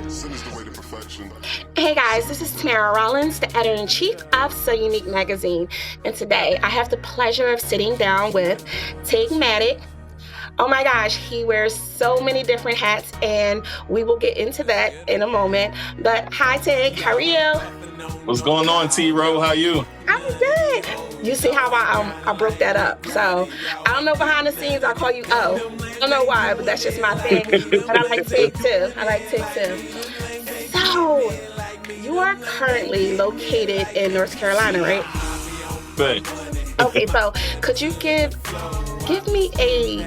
Sin is the way to perfection. Hey guys, this is Tamara Rollins, the editor-in-chief of So Unique magazine. And today I have the pleasure of sitting down with Tigmatic. Oh my gosh, he wears so many different hats, and we will get into that in a moment. But hi Tig, how are you? What's going on, T-Ro? How you? I'm good. You see how I broke that up. So I don't know, behind the scenes I call you O. I don't know why, but that's just my thing. But I like Tig too. So you are currently located in North Carolina, right? Right. Okay, so could you give me a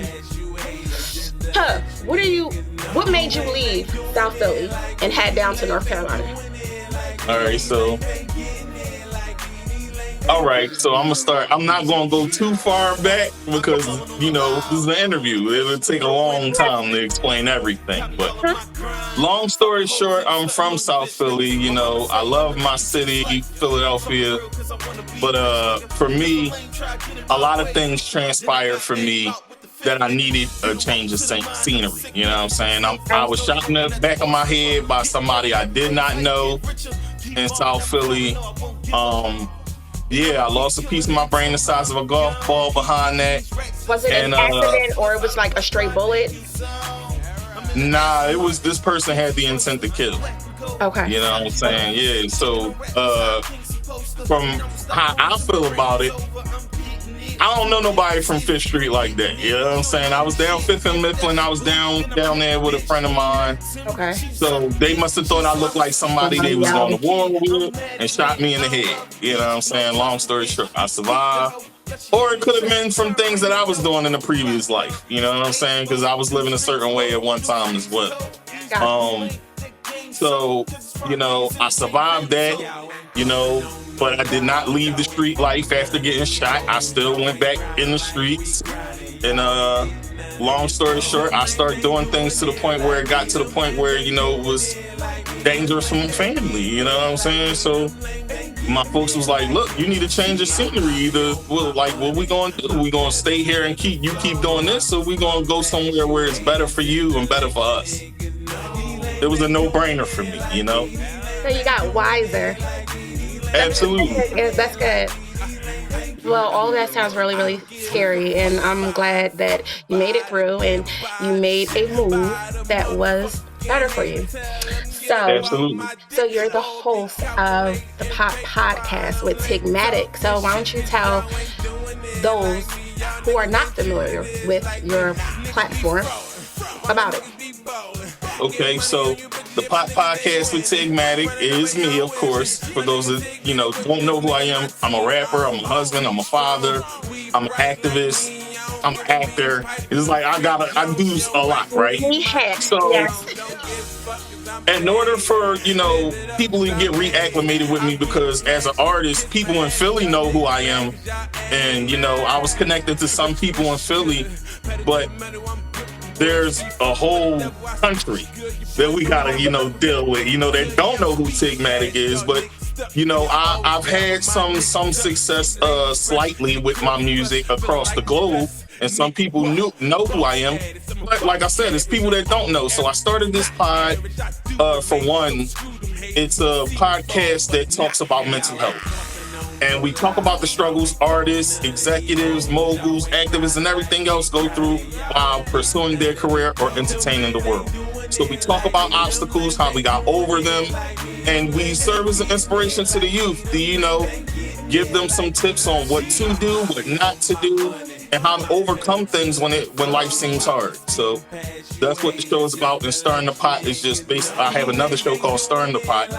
what made you leave South Philly and head down to North Carolina? All right, so I'm gonna start. I'm not gonna go too far back because this is an interview. It would take a long time to explain everything. But long story short, I'm from South Philly. I love my city, Philadelphia. But for me, a lot of things transpired for me that I needed a change of scenery. You know what I'm saying? I was shot in the back of my head by somebody I did not know in South Philly. I lost a piece of my brain the size of a golf ball behind that. Was it an accident or it was like a stray bullet? Nah, this person had the intent to kill. Okay. You know what I'm saying? Yeah. So from how I feel about it, I don't know nobody from Fifth Street like that. You know what I'm saying? I was down Fifth and Mifflin. I was down there with a friend of mine. Okay. So they must have thought I looked like somebody they was on the war with and shot me in the head. You know what I'm saying? Long story short, I survived. Or it could have been from things that I was doing in the previous life. You know what I'm saying? Because I was living a certain way at one time as well. So, I survived that, but I did not leave the street life after getting shot. I still went back in the streets. And long story short, I started doing things to the point where it got to the point where, it was dangerous for my family. You know what I'm saying? So my folks was like, look, you need to change the scenery. Either, what we going to do? We going to stay here and keep doing this, or we going to go somewhere where it's better for you and better for us? It was a no-brainer for me, So you got wiser. Absolutely. That's good. Well, all that sounds really, really scary, and I'm glad that you made it through and you made a move that was better for you. So, absolutely. So you're the host of the Pop Podcast with Tigmatic. So why don't you tell those who are not familiar with your platform about it? Okay, so the Pop Podcast with Tigmatic is me, of course. For those that, don't know who I am, I'm a rapper, I'm a husband, I'm a father, I'm an activist, I'm an actor. It's like I do a lot, right? So, in order for, people to get reacclimated with me, because as an artist, people in Philly know who I am. And, I was connected to some people in Philly, but there's a whole country that we gotta, deal with, that don't know who Tigmatic is. But, I've had some success slightly with my music across the globe. And some people know who I am. But like I said, it's people that don't know. So I started this pod, for one, it's a podcast that talks about mental health. And we talk about the struggles artists, executives, moguls, activists, and everything else go through while pursuing their career or entertaining the world. So we talk about obstacles, how we got over them, and we serve as an inspiration to the youth to, give them some tips on what to do, what not to do, and how to overcome things when life seems hard. So that's what the show is about. And Stirring the Pot is just basically, I have another show called Stirring the Pot,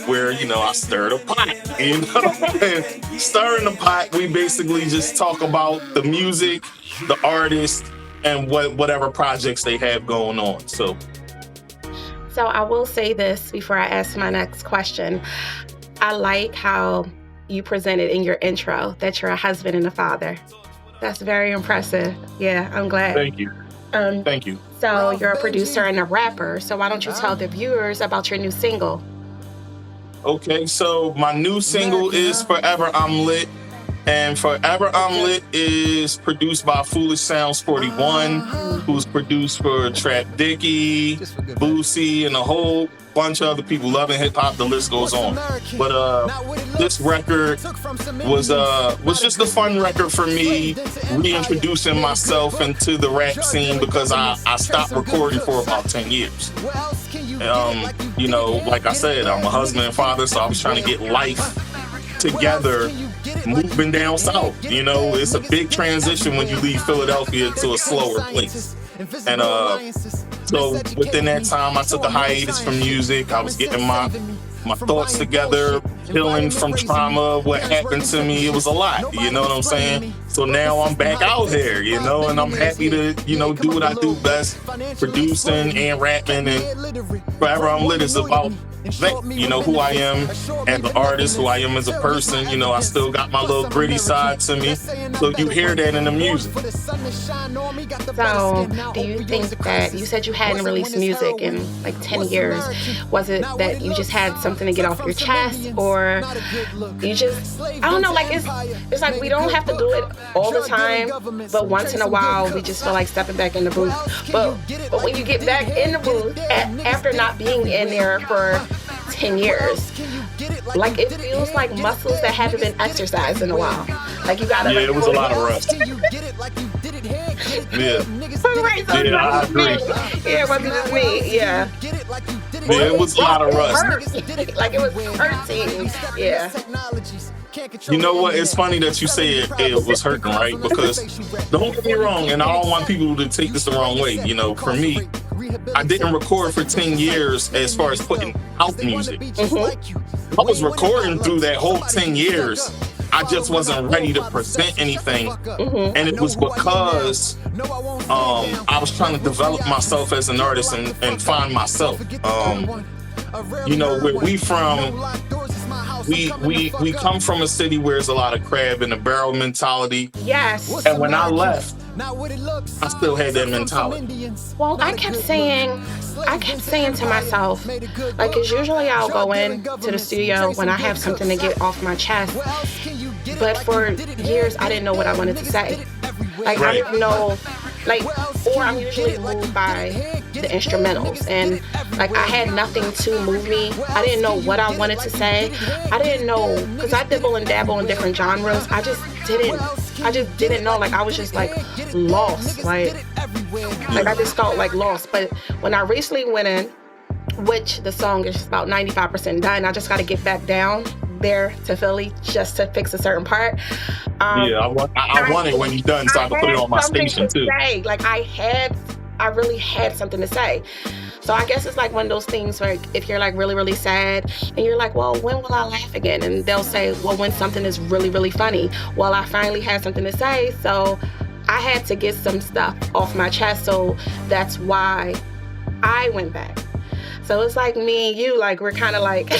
where, I stir the pot. And Stirring the Pot, we basically just talk about the music, the artist, and whatever projects they have going on. So I will say this before I ask my next question. I like how you presented in your intro that you're a husband and a father. That's very impressive. Yeah, I'm glad. Thank you. Thank you. So you're a producer and a rapper. So why don't you tell the viewers about your new single? Okay, so my new single is Forever I'm Lit. And Forever I'm Lit is produced by Foolish Sounds 41, who's produced for Trap Dicky, Boosie, and a whole bunch of other people. Loving Hip Hop, the list goes on. But this record was just a fun record for me, reintroducing myself into the rap scene because I stopped recording for about 10 years. You know, like I said, I'm a husband and father, so I was trying to get life together moving down south. You know, it's a big transition when you leave Philadelphia to a slower place. And so within that time, I took a hiatus from music. I was getting my thoughts together, healing from trauma, what happened to me. It was a lot, you know what I'm saying? So now I'm back out there, you know, and I'm happy to, you know, do what I do best, producing and rapping. And Forever I'm Lit is about that, you know, who I am as an artist, who I am as a person. You know, I still got my little gritty side to me. So you hear that in the music. So do you think that, you said you hadn't released music in like 10 years. Was it that you just had something to get off your chest, or you just, I don't know, like it's like we don't have to do it all the time, but once in a while we just feel like stepping back in the booth. But when you get back in the booth after not being in there for 10 years, like it feels like muscles that haven't been exercised in a while. Like you gotta. Yeah, it was a lot of rust. Yeah. Right, so yeah, I agree. Yeah, it wasn't just me. Yeah. Yeah, it was a lot of rust. Like it was hurting. Yeah. You know what? It's funny that you say it was hurting, right? Because don't get me wrong, and I don't want people to take this the wrong way. You know, for me, I didn't record for 10 years as far as putting out music. I was recording through that whole 10 years. I just wasn't ready to present anything. And it was because I was trying to develop myself as an artist and find myself. You know, where we from, we come from a city where there's a lot of crab in the barrel mentality. Yes. And when I left, I still had that mentality. Well, I kept saying to myself, like, because usually I'll go in to the studio when I have something to get off my chest. But for years, I didn't know what I wanted to say. Like, I didn't know, like, or I'm usually moved by the instrumentals. And, like, I had nothing to move me. I didn't know what I wanted to say. I didn't know, because I dibble and dabble in different genres. I just didn't know. Like, I was just, like, lost. Like I just felt, like, lost. But when I recently went in, which the song is just about 95% done, I just got to get back down there to Philly just to fix a certain part. Yeah, I want it when you're done, so I can put it on my station too. Like I really had something to say. So I guess it's like one of those things where if you're like really, really sad and you're like, well, when will I laugh again? And they'll say, well, when something is really, really funny. Well, I finally had something to say, so I had to get some stuff off my chest. So that's why I went back. So it's like me and you, like we're kind of like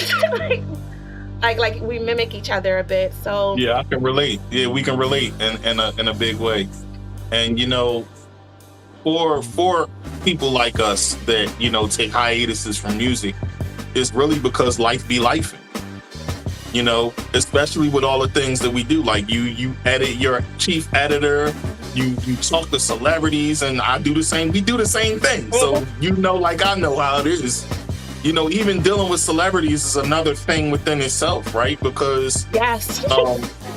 like we mimic each other a bit. So yeah, I can relate. Yeah, we can relate in a big way. And you know, for people like us that, you know, take hiatuses from music, it's really because life be lifing. You know, especially with all the things that we do. Like you edit, you're a chief editor, you talk to celebrities, and I do the same. We do the same thing. So you know, like I know how it is. You know, even dealing with celebrities is another thing within itself, right? Because yes,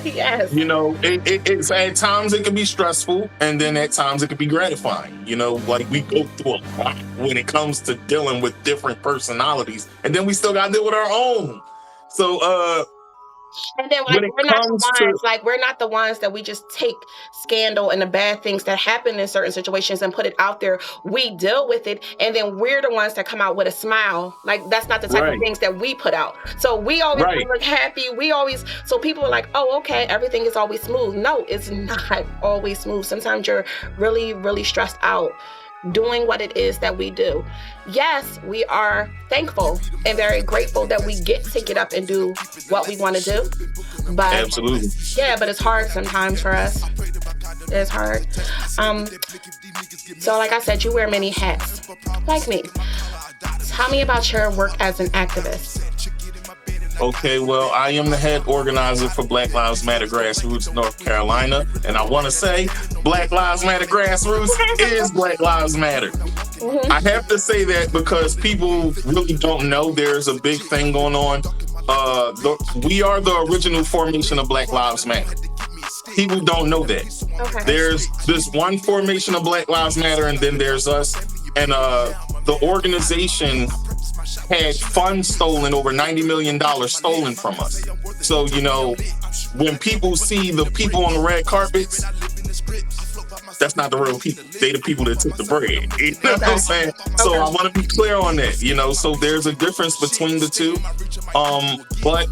yes. You know, it's at times it can be stressful, and then at times it can be gratifying. You know, like we go through a lot when it comes to dealing with different personalities, and then we still got to deal with our own. So, and then like, we're not the ones that we just take scandal and the bad things that happen in certain situations and put it out there. We deal with it, and then we're the ones that come out with a smile. Like that's not the type of things that we put out. So we always look happy. So people are like, oh, okay, everything is always smooth. No, it's not always smooth. Sometimes you're really, really stressed out doing what it is that we do. Yes, we are thankful and very grateful that we get to get up and do what we want to do. But absolutely. Yeah, but it's hard sometimes for us. It's hard. So like I said, you wear many hats, like me. Tell me about your work as an activist. Okay, well, I am the head organizer for Black Lives Matter Grassroots North Carolina. And I want to say Black Lives Matter Grassroots is Black Lives Matter. I have to say that because people really don't know there's a big thing going on. We are the original formation of Black Lives Matter. People don't know that. Okay. There's this one formation of Black Lives Matter, and then there's us. And the organization had funds stolen, over $90 million stolen from us. So, you know, when people see the people on the red carpets, that's not the real people. They the people that took the bread. You know what I'm saying? So I want to be clear on that, you know, so there's a difference between the two. But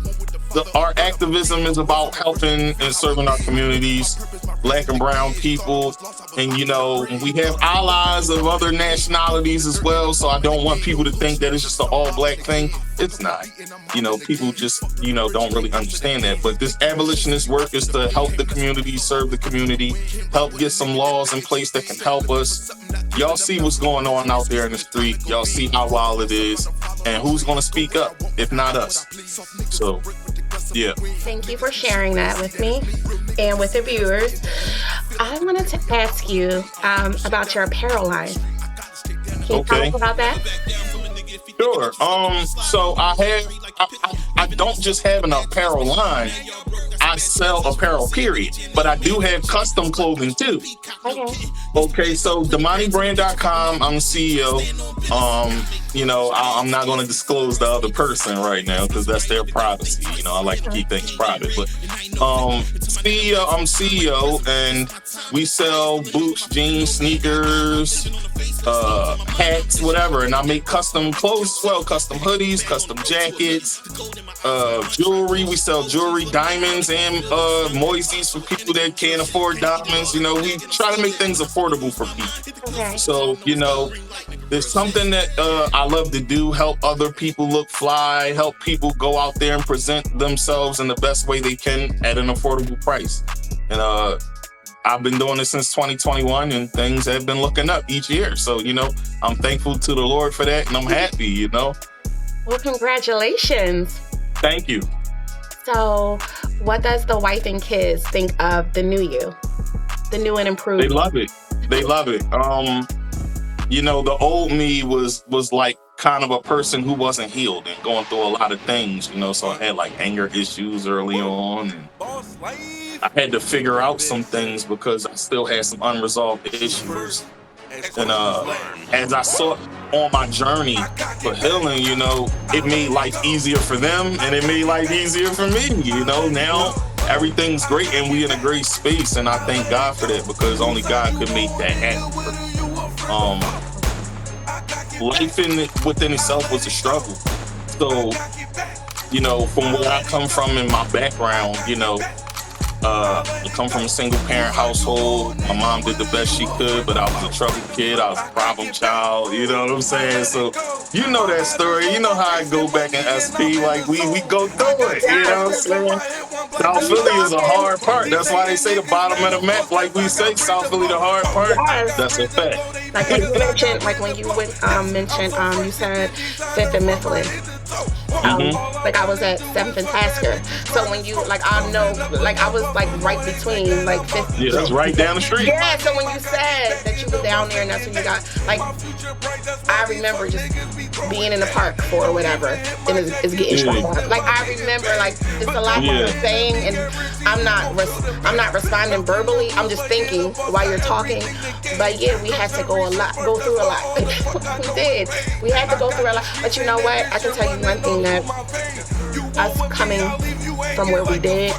our activism is about helping and serving our communities, Black and brown people. And, you know, we have allies of other nationalities as well. So I don't want people to think that it's just an all Black thing. It's not. You know, people just, you know, don't really understand that. But this abolitionist work is to help the community, serve the community, help get some laws in place that can help us. Y'all see what's going on out there in the street. Y'all see how wild it is. And who's going to speak up if not us? So, yeah. Thank you for sharing that with me and with the viewers. I wanted to ask you about your apparel line. Can you tell us about that? Sure. So I don't just have an apparel line. I sell apparel, period. But I do have custom clothing too. Okay, so DamaniBrand.com, I'm the CEO. You know, I'm not going to disclose the other person right now because that's their privacy. You know, I like to keep things private. But I'm CEO, and we sell boots, jeans, sneakers, hats, whatever. And I make custom clothes as well, custom hoodies, custom jackets, jewelry. We sell jewelry, diamonds, and moisies for people that can't afford diamonds. You know, we try to make things affordable for people. So, you know, there's something that I love to do, help other people look fly, help people go out there and present themselves in the best way they can at an affordable price. And I've been doing this since 2021, and things have been looking up each year. So, you know, I'm thankful to the Lord for that, and I'm happy, you know. Well, congratulations. Thank you. So what does the wife and kids think of the new you? The new and improved? They love it. They love it. You know, the old me was like kind of a person who wasn't healed and going through a lot of things, you know, so I had like anger issues early on. And I had to figure out some things because I still had some unresolved issues. And as I sought on my journey for healing, you know, it made life easier for them and it made life easier for me. You know, now everything's great and we in a great space, and I thank God for that because only God could make that happen. Life within itself was a struggle. So, you know, from where I come from in my background, you know, I come from a single parent household. My mom did the best she could, but I was a troubled kid. I was a problem child. You know what I'm saying? So you know that story. You know how I go back in SP. Like we go through it. You know what I'm saying? South Philly is a hard part. That's why they say the bottom of the map. Like we say, South Philly the hard part. That's a fact. Like when you mentioned, you said 5th and Mifflin. Like I was at 7th and Tasker. So when you, like, I know, like I was like right between like 5th. Yeah, that's right down the street. Yeah, so when you said that you were down there and that's when you got, like, I remember just being in the park for whatever and it's getting shot up. Like I remember, like, it's a lot you're saying and I'm not responding verbally. I'm just thinking while you're talking. But yeah, we had to go through a lot. We did. We had to go through a lot. But you know what? I can tell you one thing, that us coming from where we did,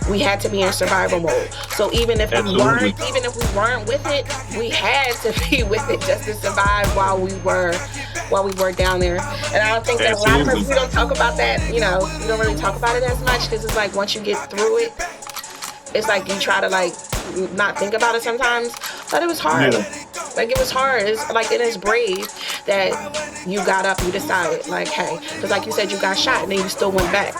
we had to be in survival mode. So even if we weren't with it, we had to be with it just to survive while we were down there. And I don't think that a lot of us, we don't talk about that, you know, we don't really talk about it as much because it's like once you get through it, it's like you try to like not think about it sometimes, but it was hard. Like it was hard. It's like, it is brave that you got up, you decided like, hey, because like you said, you got shot and then you still went back.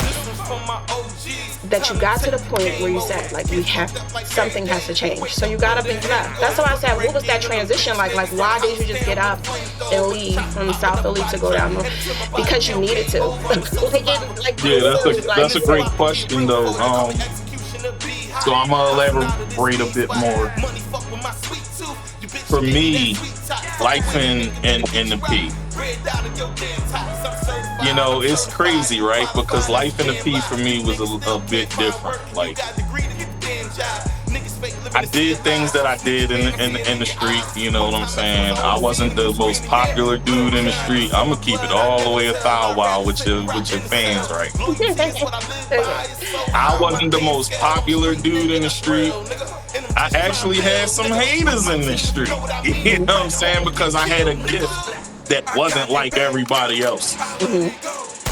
that you got to the point where you said, like, something has to change. So you got up and left. That's why I said, what was that transition like? Like, why did you just get up and leave from South Philly to go down north? Because you needed to. That's a great question though. So I'm gonna elaborate a bit more. For me, life in the P. You know, it's crazy, right? Because life in the P for me was a bit different. Like, I did things that I did in the street. You know what I'm saying? I wasn't the most popular dude in the street. I'm gonna keep it all the way a while with your fans, right? I wasn't the most popular dude in the street. I actually had some haters in the street. You know what I'm saying? Because I had a gift that wasn't like everybody else.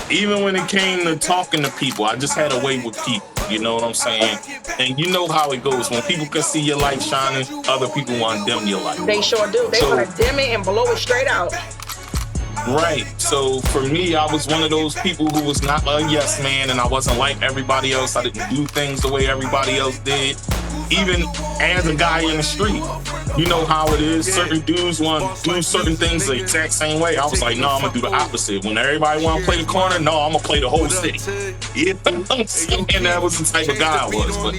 Even when it came to talking to people, I just had a way with people. You know what I'm saying? And you know how it goes. When people can see your light shining, other people want to dim your light. They sure do. They want to dim it and blow it straight out. Right. So for me, I was one of those people who was not a yes man, and I wasn't like everybody else. I didn't do things the way everybody else did. Even as a guy in the street, you know how it is. Certain dudes want to do certain things the exact same way. I was like, no, I'm gonna do the opposite. When everybody want to play the corner, no, I'm gonna play the whole city. You know what I'm saying? And that was the type of guy I was. But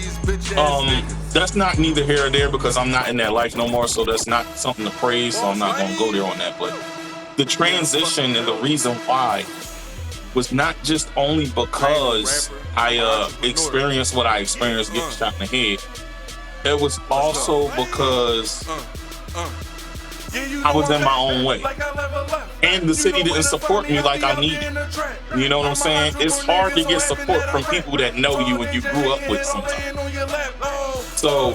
that's not neither here or there because I'm not in that life no more. So that's not something to praise. So I'm not gonna go there on that. But the transition and the reason why was not just only because I experienced what I experienced getting shot in the head. It was also because I was in my own way. And the city didn't support me like I needed. You know what I'm saying? It's hard to get support from people that know you and you grew up with sometimes. So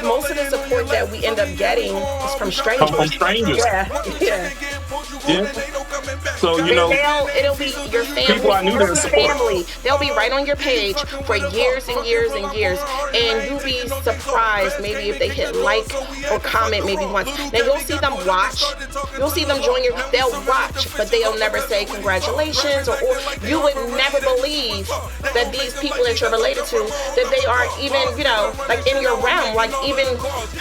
most of the support that we end up getting is from strangers. Yeah. So you know, it'll be your family. People I knew that support. They'll be right on your page for years and years and years, and you'll be surprised maybe if they hit like or comment maybe once. Now you'll see them watch. You'll see them join they'll watch, but they'll never say congratulations or you would never believe that these people that you're related to, that they are even, you know, like in your realm, like even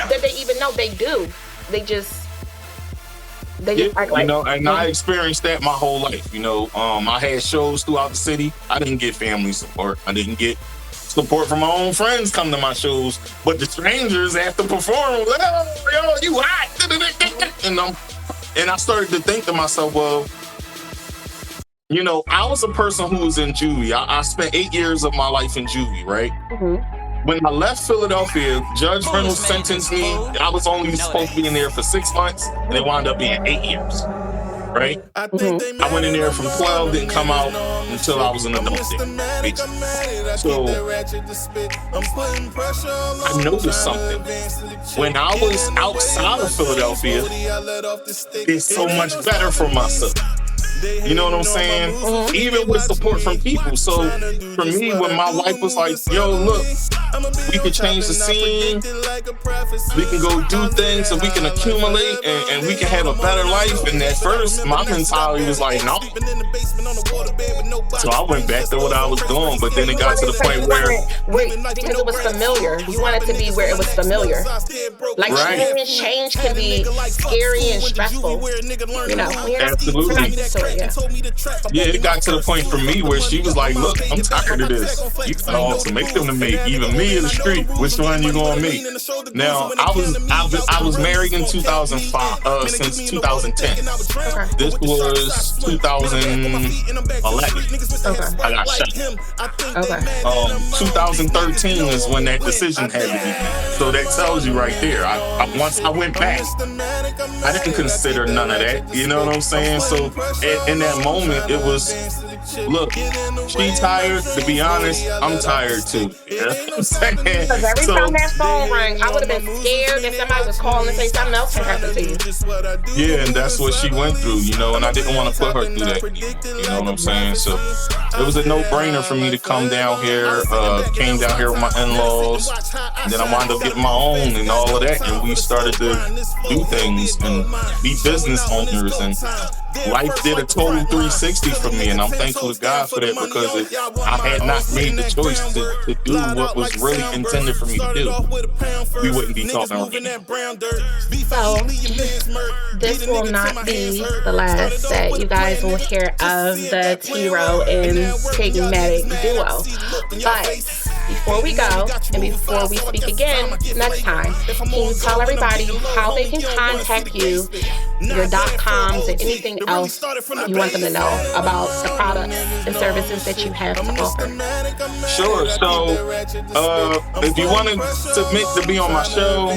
that they even know they do. They just act like, you know, and I experienced that my whole life. You know, I had shows throughout the city. I didn't get family support. I didn't get support from my own friends come to my shows, but the strangers after performing, yo, you hot, and I started to think to myself, well, you know, I was a person who was in juvie. I spent 8 years of my life in juvie, right? When I left Philadelphia, Judge Reynolds sentenced me. I was only supposed to be in there for 6 months, and it wound up being 8 years, right? I went in there from 12, didn't come out until I was an adult there. So I noticed something. When I was outside of Philadelphia, it's so much better for myself. You know what I'm saying? Even with support from people. So for me, when my wife was like, yo, look, we can change the scene, we can go do things and we can accumulate and we can have a better life. And at first, my mentality was like, no. So I went back to what I was doing, but then it got to the point where... because it was familiar. You want it to be where it was familiar. Like change can be scary and stressful. You know? Absolutely. Yeah, it got to the point for me where she was like, look, I'm tired of this. You got an ultimatum to make. Either me or the street. Which one you gonna meet? Now, I was married in 2005, since 2010. This was 2011. I got shot. 2013 is when that decision had to be made. So that tells you right there. Once I went back, I didn't consider none of that. You know what I'm saying? So in that moment, it was, look, she tired. To be honest, I'm tired too. You know what I'm saying? Because every time that phone rang, I would have been scared that somebody was calling and say something else had happened to you. Yeah, and that's what she went through, you know, and I didn't want to put her through that. You know what I'm saying? So it was a no-brainer for me to come down here. Came down here with my in-laws. And then I wound up getting my own and all of that. And we started to do things and be business owners. And life did a total 360 for me, and I'm thankful to God for that, because if I had not made the choice to do what was really intended for me to do, we wouldn't be talking right now. So, this will not be the last that you guys will hear of the T-Row and Tigmatic duo. But before we go, and before we speak again next time, can you tell everybody how they can contact you, your .coms, and anything else you want them to know about the products and services that you have to offer? Sure. So, if you want to submit to be on my show,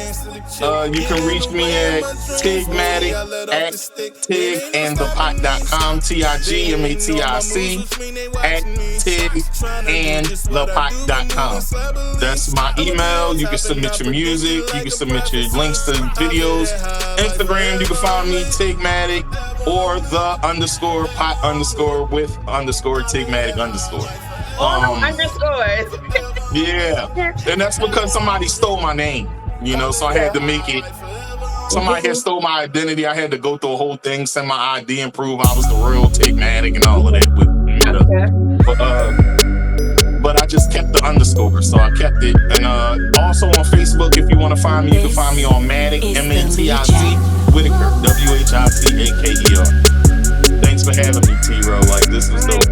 you can reach me at Tigmatic at tigandthepot.com, TIGMATIC at tigandthepot.com. That's my email. You can submit your music. You can submit your links to videos. Instagram, you can find me Tigmatic or _pot_with_Tigmatic_. Underscores. Yeah. And that's because somebody stole my name, so I had to make it. Somebody had stole my identity. I had to go through a whole thing, send my ID and prove I was the real Tigmatic and all of that with Meta. But I just kept the underscore, so I kept it. And also on Facebook, if you want to find me, you can find me on Matic, MATIC, Whitaker, WHITAKER. Thanks for having me, T-Row. Like, this was dope.